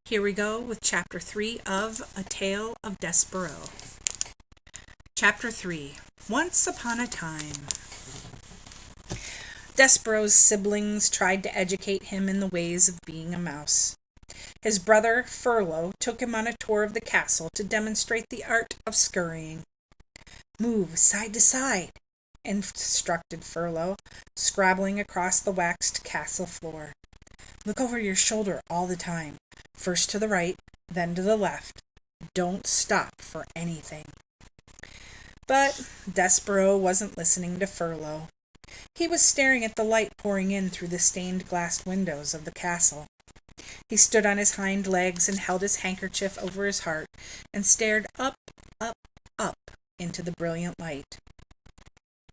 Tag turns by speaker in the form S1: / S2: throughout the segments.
S1: Here we go with Chapter 3 of A Tale of Despereaux. Chapter 3. Once upon a time. Despereaux's siblings tried to educate him in the ways of being a mouse. His brother, Furlough, took him on a tour of the castle to demonstrate the art of scurrying. "Move side to side," instructed Furlough, scrabbling across the waxed castle floor. "Look over your shoulder all the time. First to the right, then to the left. Don't stop for anything." But Despereaux wasn't listening to Furlough. He was staring at the light pouring in through the stained glass windows of the castle. He stood on his hind legs and held his handkerchief over his heart and stared up, up, up into the brilliant light.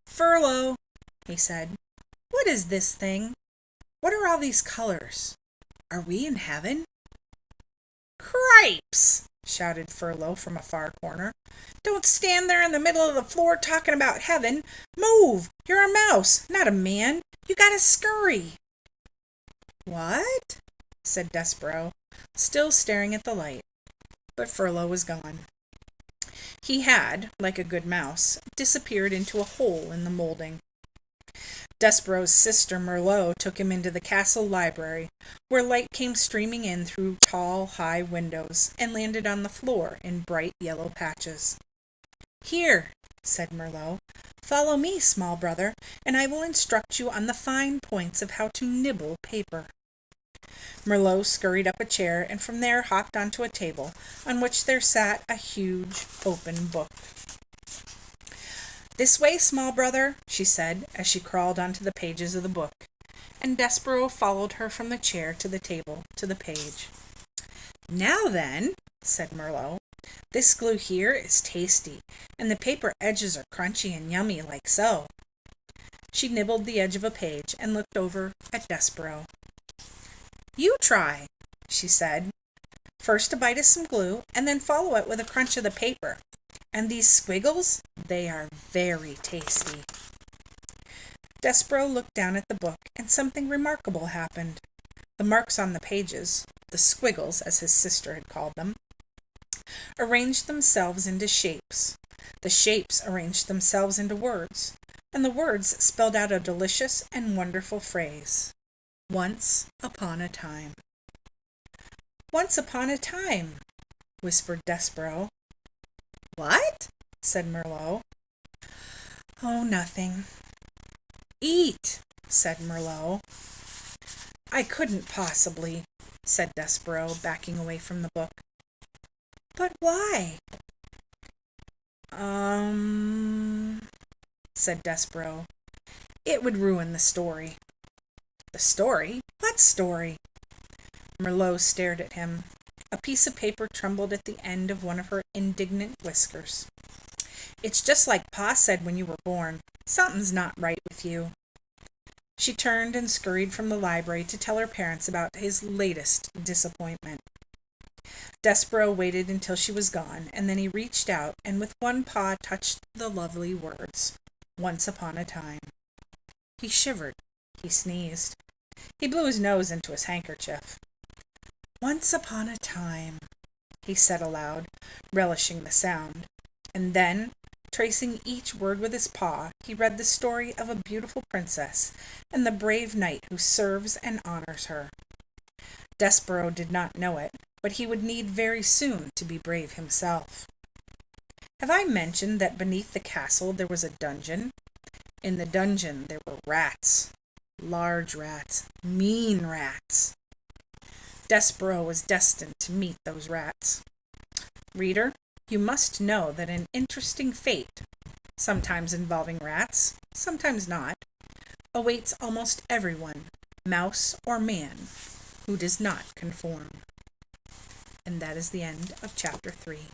S1: "Furlough," he said, "what is this thing? What are all these colors? Are we in heaven?" "Cripes!" shouted Furlough from a far corner. "Don't stand there in the middle of the floor talking about heaven. Move! You're a mouse, not a man. You gotta scurry." "What?" said Despereaux, still staring at the light. But Furlough was gone. He had, like a good mouse, disappeared into a hole in the molding. Despereaux's sister Merlot took him into the castle library, where light came streaming in through tall, high windows and landed on the floor in bright yellow patches. "Here," said Merlot, "follow me, small brother, and I will instruct you on the fine points of how to nibble paper." Merlot scurried up a chair and from there hopped onto a table on which there sat a huge open book. "This way, small brother," she said as she crawled onto the pages of the book, and Despereaux followed her from the chair to the table to the page. "Now then," said Merlot, "this glue here is tasty, and the paper edges are crunchy and yummy like so." She nibbled the edge of a page and looked over at Despereaux. "You try," she said. "First a bite of some glue, and then follow it with a crunch of the paper. And these squiggles, they are very tasty." Despereaux looked down at the book, and something remarkable happened. The marks on the pages, the squiggles as his sister had called them, arranged themselves into shapes. The shapes arranged themselves into words, and the words spelled out a delicious and wonderful phrase. "Once upon a time." "Once upon a time," whispered Despereaux. "What?" said Merlot. "Oh, nothing." "Eat," said Merlot. "I couldn't possibly," said Despereaux, backing away from the book. "But why?" Said Despereaux. "It would ruin the story." "The story? What story?" Merlot stared at him. A piece of paper trembled at the end of one of her indignant whiskers. "It's just like Pa said when you were born. Something's not right with you." She turned and scurried from the library to tell her parents about his latest disappointment. Despereaux waited until she was gone, and then he reached out and with one paw touched the lovely words, "Once upon a time." He shivered. He sneezed. He blew his nose into his handkerchief. "Once upon a time," he said aloud, relishing the sound, and then, tracing each word with his paw, he read the story of a beautiful princess and the brave knight who serves and honors her. Despereaux did not know it, but he would need very soon to be brave himself. Have I mentioned that beneath the castle there was a dungeon? In the dungeon there were rats. Large rats. Mean rats. Despereaux was destined to meet those rats. Reader, you must know that an interesting fate, sometimes involving rats, sometimes not, awaits almost everyone, mouse or man, who does not conform. And that is the end of Chapter 3.